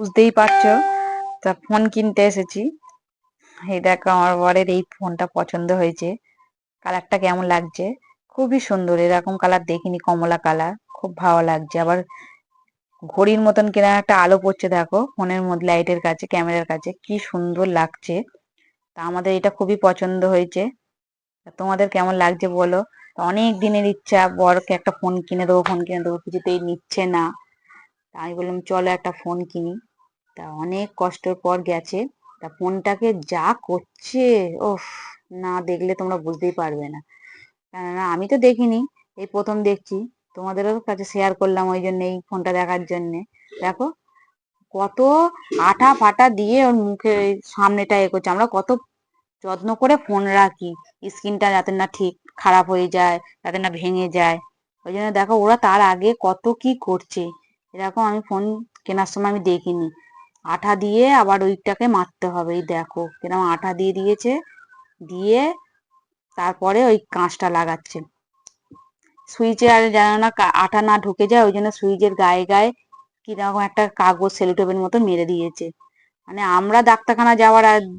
বুঝতেই পারছো। তা ফোন কিনতে এসেছি। এই দেখো আমার বরের এই ফোনটা পছন্দ হয়েছে। কালারটা কেমন লাগছে? খুবই সুন্দর, এরকম কালার দেখিনি, কমলা কালার, খুব ভালো লাগছে। আবার ঘড়ির মতন কিনা একটা আলো পড়ছে, দেখো ফোনের মধ্যে, লাইটের কাছে, ক্যামেরার কাছে, কি সুন্দর লাগছে। তা আমাদের এটা খুবই পছন্দ হয়েছে। তা তোমাদের কেমন লাগছে বলো। তা অনেক দিনের ইচ্ছা, বরকে একটা ফোন কিনে দেবো, ফোন কিনে দেবো, কিছুতেই নিচ্ছে না। তা আমি বললাম চলো একটা ফোন কিনি। তা অনেক কষ্টের পর গেছে। তা ফোনটাকে যা করছে, ওফ, না দেখলে তোমরা বুঝতেই পারবে না। কেননা আমি তো দেখিনি, এই প্রথম দেখছি। তোমাদেরও কাছে শেয়ার করলাম ওই জন্য, এই ফোনটা দেখার জন্যে। দেখো কত আঠা ফাটা দিয়ে ওর মুখে এই সামনেটা এ করছে। আমরা কত যত্ন করে ফোন রাখি, স্ক্রিনটা যাতে না ঠিক খারাপ হয়ে যায়, যাতে না ভেঙে যায়। ওই জন্য দেখো ওরা তার আগে কত কি করছে। এরকম আমি ফোন কেনার সময় আমি দেখিনি। আঠা দিয়ে আবার ওইটাকে মারতে হবে, এই দেখো কিরকম আঠা দিয়ে দিয়েছে, দিয়ে তারপরে ওই কাঁচটা লাগাচ্ছে। সুইচে আর যেন না আঠা না ঢুকে যায়, ওই জন্য সুইচের গায়ে গায়ে কিরকম একটা কাগজ সেলোটেপের মতো মেরে দিয়েছে। মানে আমরা ডাক্তারখানা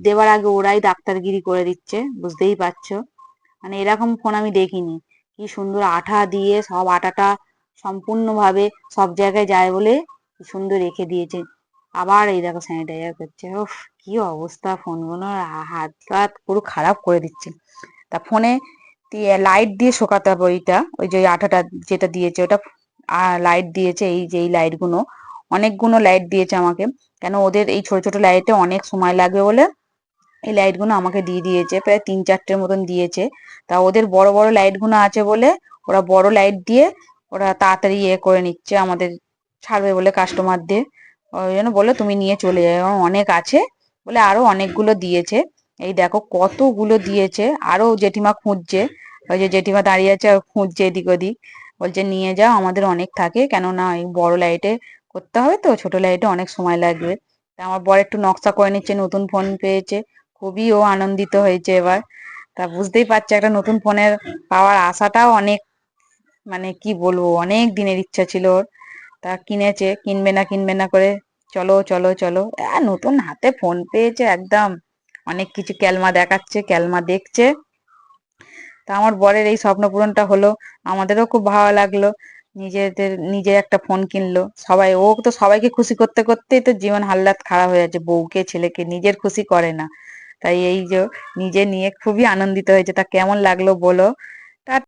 দেওয়ার আগে ওরাই ডাক্তারগিরি করে দিচ্ছে, বুঝতেই পারছো। মানে এরকম ফোন আমি দেখিনি। কি সুন্দর আঠা দিয়ে সব আঠাটা সম্পূর্ণভাবে সব জায়গায় যায় বলে কি সুন্দর রেখে দিয়েছে। আবার এই দেখো স্যানিটাইজার করছে। উফ, কি অবস্থা ফোনগুলোর, হাত টাত পুরো খারাপ করে দিচ্ছে। তা ফোনে দিয়ে লাইট দিয়ে শোকাতে হবে ওইটা, ওই যে আঠাটা যেটা দিয়েছে ওটা। লাইট দিয়েছে, এই যে এই লাইট গুলো, অনেকগুলো লাইট দিয়েছে আমাকে। কেন ওদের এই ছোট ছোট লাইটে অনেক সময় লাগবে বলে এই লাইট গুলো আমাকে দিয়ে দিয়েছে, প্রায় 3-4টের মতন দিয়েছে। তা ওদের বড় বড় লাইট গুলো আছে বলে ওরা বড় লাইট দিয়ে ওরা তাড়াতাড়ি ইয়ে করে নিচ্ছে, আমাদের ছাড়বে বলে কাস্টমারদের। ওই জন্য বলে তুমি নিয়ে চলে যাও, আমার অনেক আছে বলে আরো অনেকগুলো দিয়েছে। এই দেখো কতগুলো দিয়েছে, আরো জেঠিমা খুঁজছে। ওই যে জেঠিমা দাঁড়িয়ে আছে আর খুঁজছে এদিক ওদিক, বলছে নিয়ে যাও, আমাদের অনেক থাকে, কেননা এই বড় লাইটে করতে হবে তো, ছোট লাইটে অনেক সময় লাগবে। তা আমার বর একটু নকশা করে নিচ্ছে, নতুন ফোন পেয়েছে, খুবই ও আনন্দিত হয়েছে এবার। তা বুঝতেই পারছে একটা নতুন ফোনের পাওয়ার আশাটাও অনেক, মানে কি বলবো, অনেক দিনের ইচ্ছা ছিল ওর। তা কিনেছে, কিনবে না করে চলো চলো চলো, নতুন হাতে ফোন পেয়েছে একদম, অনেক কিছু ক্যালমা দেখাচ্ছে, ক্যালমা দেখছে। তা আমার বরের এই স্বপ্ন পূরণটা হলো, আমাদেরও খুব ভালো লাগলো। নিজের একটা ফোন কিনলো। ও তো সবাইকে খুশি করতে করতেই তো জীবন হাল্লাত খারাপ হয়ে যাচ্ছে, বউকে ছেলেকে নিজের খুশি করে না। তাই এই যে নিজে নিয়ে খুবই আনন্দিত হয়েছে। তা কেমন লাগলো বলো।